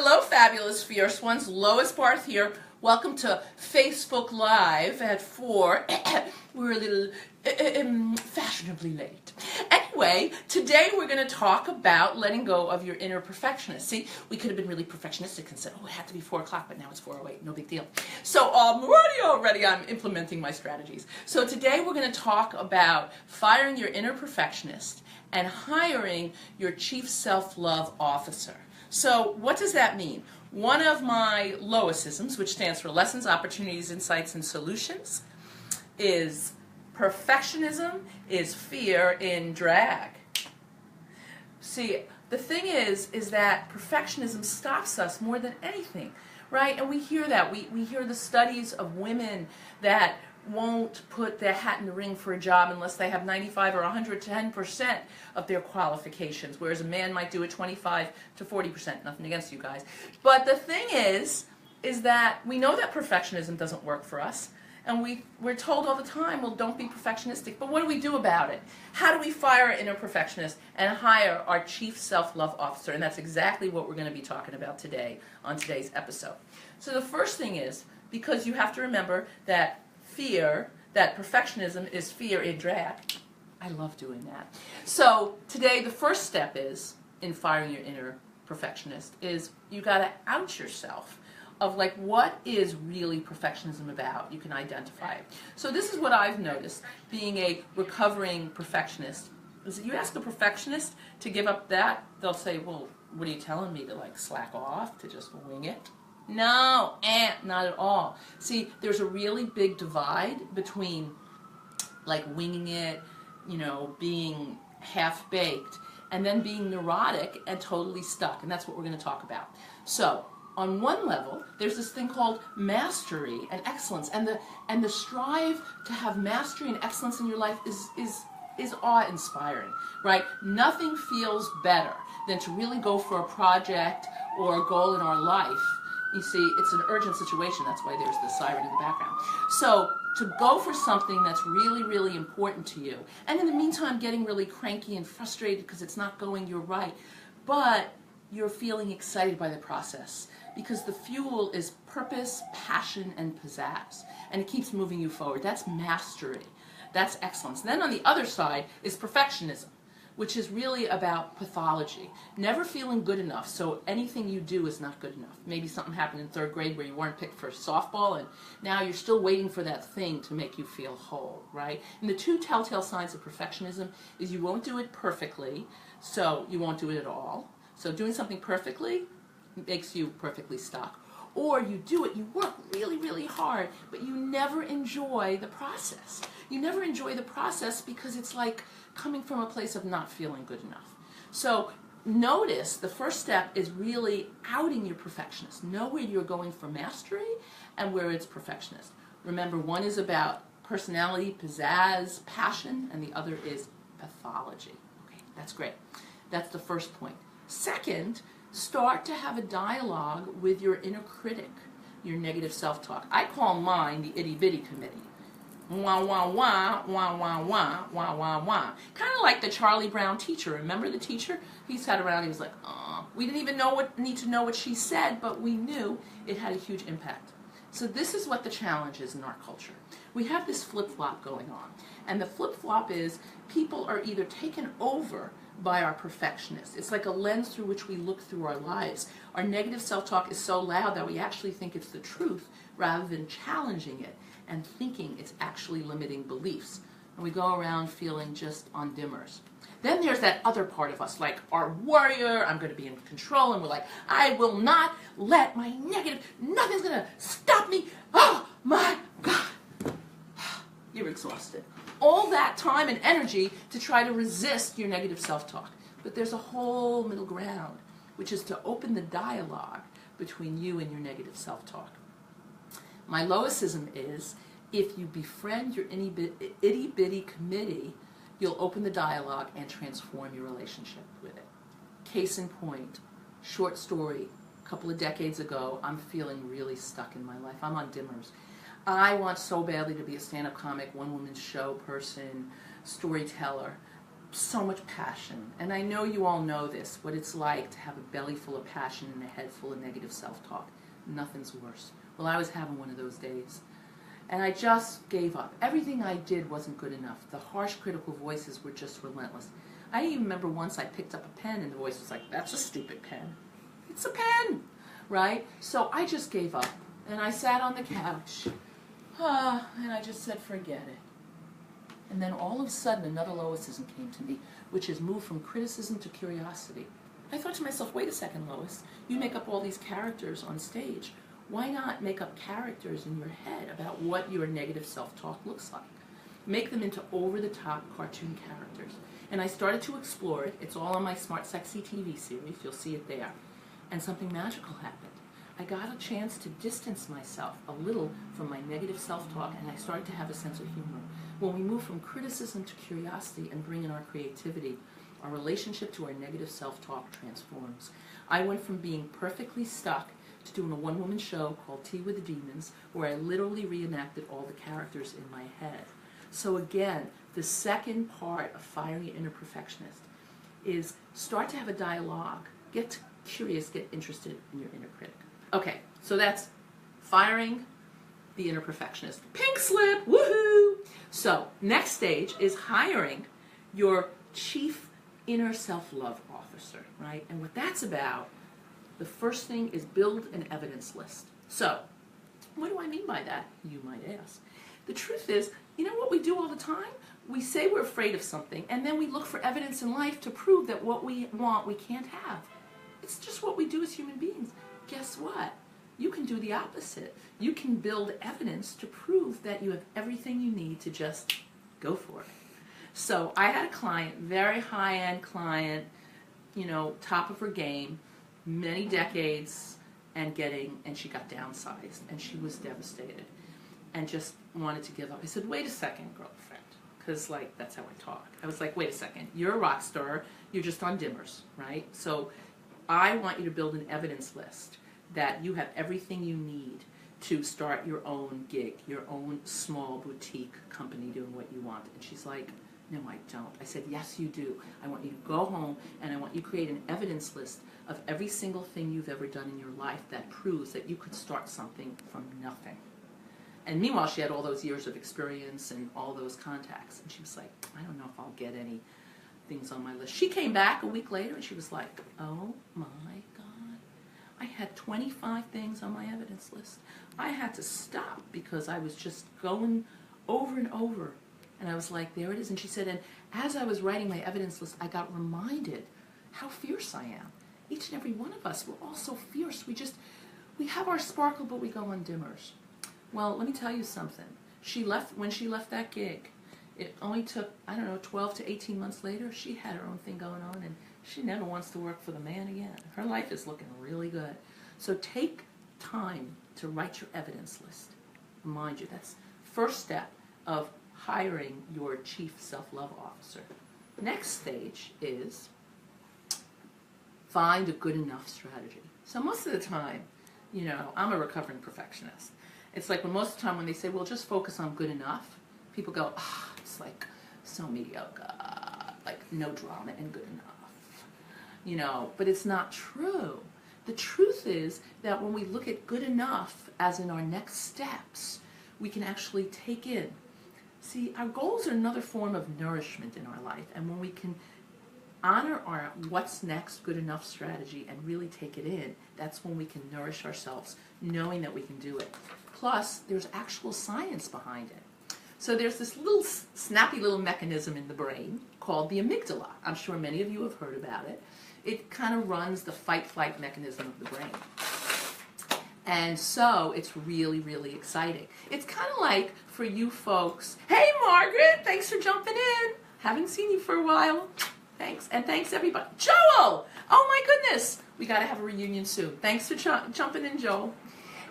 Hello, fabulous fierce ones. Lois Barth here. Welcome to Facebook Live at 4. We're a little fashionably late. Anyway, today we're going to talk about letting go of your inner perfectionist. See, we could have been really perfectionistic and said, oh, it had to be 4 o'clock, but now it's 4:08. No big deal. So already I'm implementing my strategies. So today we're going to talk about firing your inner perfectionist and hiring your chief self-love officer. So what does that mean? One of my Loisisms, which stands for Lessons, Opportunities, Insights, and Solutions, is perfectionism is fear in drag. See, the thing is that perfectionism stops us more than anything, right? And we hear that. We hear the studies of women that won't put their hat in the ring for a job unless they have 95 or 110% of their qualifications, whereas a man might do it 25 to 40%. Nothing against you guys. But the thing is that we know that perfectionism doesn't work for us, and we're told all the time, well, don't be perfectionistic. But what do we do about it? How do we fire our inner perfectionist and hire our chief self-love officer? And that's exactly what we're going to be talking about today on today's episode. So the first thing is, because you have to remember that that perfectionism is fear in drag. I love doing that. So today the first step is, in firing your inner perfectionist, is you got to out yourself of like what is really perfectionism about. You can identify it. So this is what I've noticed being a recovering perfectionist. Is that you ask a perfectionist to give up that, they'll say, well, what are you telling me, to like slack off, to just wing it? No, not at all. See, there's a really big divide between like winging it, being half-baked, and then being neurotic and totally stuck. And that's what we're going to talk about. So, on one level, there's this thing called mastery and excellence. And the strive to have mastery and excellence in your life is awe-inspiring, right? Nothing feels better than to really go for a project or a goal in our life. You see, it's an urgent situation. That's why there's the siren in the background. So to go for something that's really, really important to you, and in the meantime getting really cranky and frustrated because it's not going your right, but you're feeling excited by the process because the fuel is purpose, passion, and pizzazz, and it keeps moving you forward. That's mastery. That's excellence. Then on the other side is perfectionism, which is really about pathology. Never feeling good enough, so anything you do is not good enough. Maybe something happened in 3rd grade where you weren't picked for softball, and now you're still waiting for that thing to make you feel whole, right? And the 2 telltale signs of perfectionism is you won't do it perfectly, so you won't do it at all. So doing something perfectly makes you perfectly stuck. Or you do it, you work really, really hard, but you never enjoy the process. You never enjoy the process because it's like coming from a place of not feeling good enough. So notice the first step is really outing your perfectionist. Know where you're going for mastery and where it's perfectionist. Remember, one is about personality, pizzazz, passion, and the other is pathology. Okay, that's great. That's the first point. Second, start to have a dialogue with your inner critic, your negative self-talk. I call mine the itty-bitty committee. Wah, wah, wah, wah, wah, wah, wah, wah, wah. Kind of like the Charlie Brown teacher. Remember the teacher? He sat around and he was like, we didn't even need to know what she said, but we knew it had a huge impact. So this is what the challenge is in our culture. We have this flip-flop going on. And the flip-flop is people are either taken over by our perfectionist. It's like a lens through which we look through our lives. Our negative self-talk is so loud that we actually think it's the truth rather than challenging it and thinking it's actually limiting beliefs. And we go around feeling just on dimmers. Then there's that other part of us, like our warrior, I'm going to be in control, and we're like, I will not let my negative, nothing's going to stop me. Oh my God. You're exhausted. All that time and energy to try to resist your negative self-talk. But there's a whole middle ground, which is to open the dialogue between you and your negative self-talk. My Loisism is, if you befriend your itty-bitty committee, you'll open the dialogue and transform your relationship with it. Case in point, short story, a couple of decades ago, I'm feeling really stuck in my life. I'm on dimmers. I want so badly to be a stand-up comic, one-woman show person, storyteller. so much passion. And I know you all know this, what it's like to have a belly full of passion and a head full of negative self-talk. Nothing's worse. Well, I was having one of those days. And I just gave up. Everything I did wasn't good enough. The harsh critical voices were just relentless. I even remember once I picked up a pen and the voice was like, "That's a stupid pen." It's a pen, right? So I just gave up. And I sat on the couch. And I just said, forget it. And then all of a sudden another Loisism came to me, which is moved from criticism to curiosity. I thought to myself, wait a second, Lois. You make up all these characters on stage. Why not make up characters in your head about what your negative self-talk looks like? Make them into over-the-top cartoon characters. And I started to explore it. It's all on my Smart Sexy TV series. You'll see it there. And something magical happened. I got a chance to distance myself a little from my negative self-talk, and I started to have a sense of humor. When we move from criticism to curiosity and bring in our creativity, our relationship to our negative self-talk transforms. I went from being perfectly stuck to doing a one-woman show called Tea with the Demons, where I literally reenacted all the characters in my head. So again, the second part of firing your inner perfectionist is start to have a dialogue. Get curious, get interested in your inner critic. Okay, so that's firing the inner perfectionist. Pink slip, woohoo! So next stage is hiring your chief inner self-love officer, right? And what that's about, the first thing is build an evidence list. So what do I mean by that, you might ask? The truth is, you know what we do all the time? We say we're afraid of something, and then we look for evidence in life to prove that what we want we can't have. It's just what we do as human beings. Guess what? You can do the opposite. You can build evidence to prove that you have everything you need to just go for it. So I had a client, very high-end client, you know, top of her game, many decades, and she got downsized, and she was devastated and just wanted to give up. I said, wait a second, girlfriend, because, like, that's how I talk. I was like, wait a second, you're a rock star, you're just on dimmers, right? So I want you to build an evidence list that you have everything you need to start your own gig, your own small boutique company doing what you want. And she's like, no, I don't. I said, yes, you do. I want you to go home and I want you to create an evidence list of every single thing you've ever done in your life that proves that you could start something from nothing. And meanwhile, she had all those years of experience and all those contacts. And she was like, I don't know if I'll get any things on my list. She came back a week later and she was like, oh my God. I had 25 things on my evidence list. I had to stop because I was just going over and over. And I was like, there it is. And she said, and as I was writing my evidence list, I got reminded how fierce I am. Each and every one of us, we're all so fierce. We have our sparkle, but we go on dimmers. Well, let me tell you something. When she left that gig, it only took, I don't know, 12 to 18 months later, she had her own thing going on, and she never wants to work for the man again. Her life is looking really good. So take time to write your evidence list. Remind you, that's first step of hiring your chief self-love officer. Next stage is find a good enough strategy. So most of the time, you know, I'm a recovering perfectionist. It's like most of the time when they say, well, just focus on good enough, people go, it's like so mediocre, like no drama and good enough. You know, but it's not true. The truth is that when we look at good enough as in our next steps, we can actually take in. See, our goals are another form of nourishment in our life, and when we can honor our what's next good enough strategy and really take it in, that's when we can nourish ourselves, knowing that we can do it. Plus, there's actual science behind it. So there's this little snappy little mechanism in the brain called the amygdala. I'm sure many of you have heard about it. It kind of runs the fight-flight mechanism of the brain. And so it's really, really exciting. It's kind of like for you folks, hey Margaret, thanks for jumping in. Haven't seen you for a while. Thanks, and thanks everybody. Joel! Oh my goodness! We gotta have a reunion soon. Thanks for jumping in, Joel.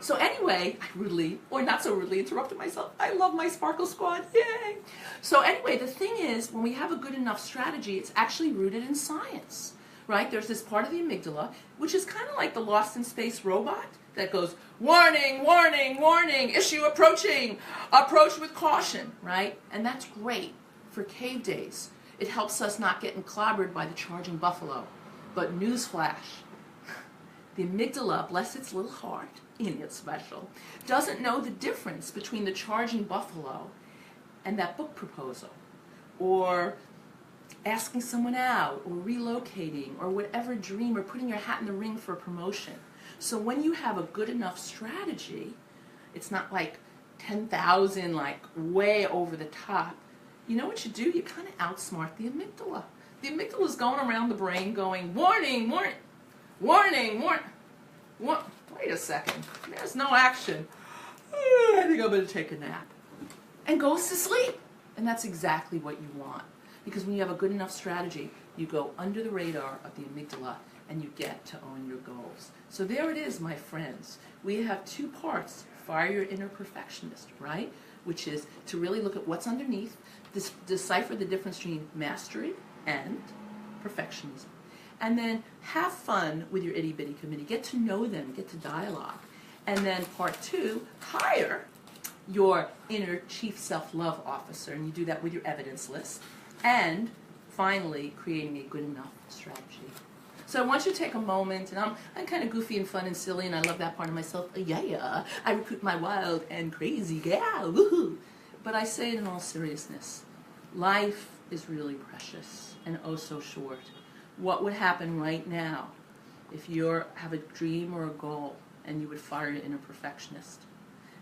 So anyway, I rudely, or not so rudely, interrupted myself. I love my Sparkle Squad, yay! So anyway, the thing is, when we have a good enough strategy, it's actually rooted in science, right? There's this part of the amygdala, which is kind of like the Lost in Space robot that goes, warning, warning, warning, issue approaching, approach with caution, right? And that's great for cave days. It helps us not getting clobbered by the charging buffalo. But newsflash, the amygdala, bless its little heart, in its special, doesn't know the difference between the charging buffalo and that book proposal, or asking someone out, or relocating, or whatever dream, or putting your hat in the ring for a promotion. So when you have a good enough strategy, it's not like 10,000, like way over the top. You know what you do? You kind of outsmart the amygdala. The amygdala is going around the brain going, warning, warning, warning, warning. Wait a second. There's no action. I think I'm going to take a nap. And goes to sleep. And that's exactly what you want. Because when you have a good enough strategy, you go under the radar of the amygdala and you get to own your goals. So there it is, my friends. We have two parts. Fire your inner perfectionist, right? Which is to really look at what's underneath, decipher the difference between mastery and perfectionism. And then have fun with your itty-bitty committee. Get to know them, get to dialogue. And then part two, hire your inner chief self-love officer, and you do that with your evidence list. And finally, creating a good enough strategy. So I want you to take a moment, and I'm kind of goofy and fun and silly, and I love that part of myself. Yeah, I recruit my wild and crazy gal, woohoo! But I say it in all seriousness. Life is really precious and oh so short. What would happen right now if you have a dream or a goal and you would fire your inner perfectionist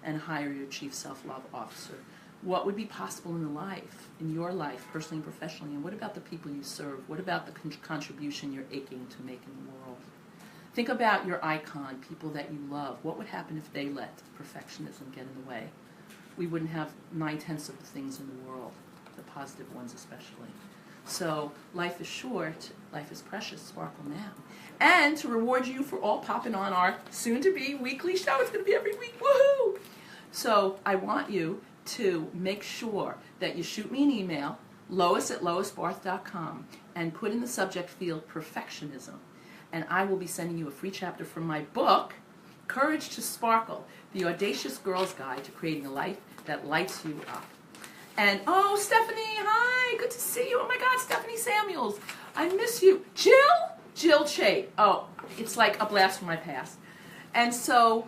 and hire your chief self-love officer? What would be possible in your life, personally and professionally? And what about the people you serve? What about the contribution you're aching to make in the world? Think about your icon, people that you love. What would happen if they let perfectionism get in the way? We wouldn't have 9/10 of the things in the world, the positive ones especially. So life is short, life is precious, sparkle now. And to reward you for all popping on our soon-to-be weekly show, it's going to be every week, woohoo! So I want you to make sure that you shoot me an email, lois@loisbarth.com, and put in the subject field perfectionism. And I will be sending you a free chapter from my book, Courage to Sparkle, The Audacious Girl's Guide to Creating a Life That Lights You Up. And, oh, Stephanie, hi, good to see you. Oh, my God, Stephanie Samuels, I miss you. Jill Chait. Oh, it's like a blast from my past. And so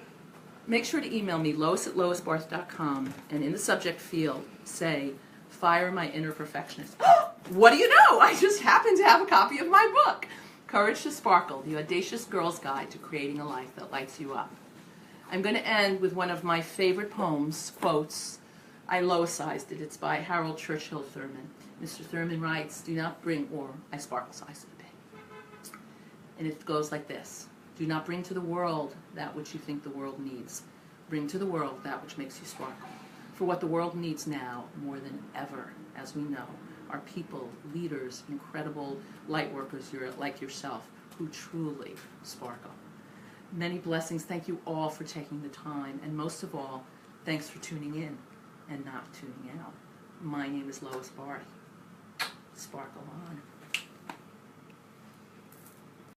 make sure to email me, lois@loisbarth.com, and in the subject field, say, fire my inner perfectionist. What do you know? I just happen to have a copy of my book, Courage to Sparkle, The Audacious Girl's Guide to Creating a Life That Lights You Up. I'm going to end with one of my favorite poems, quotes. I Loisized it. It's by Harold Churchill Thurman. Mr. Thurman writes, do not bring, or I sparkle-sized it a bit. And it goes like this. Do not bring to the world that which you think the world needs. Bring to the world that which makes you sparkle. For what the world needs now, more than ever, as we know, are people, leaders, incredible light workers like yourself, who truly sparkle. Many blessings. Thank you all for taking the time. And most of all, thanks for tuning in and not tuning out. My name is Lois Barth. Sparkle on.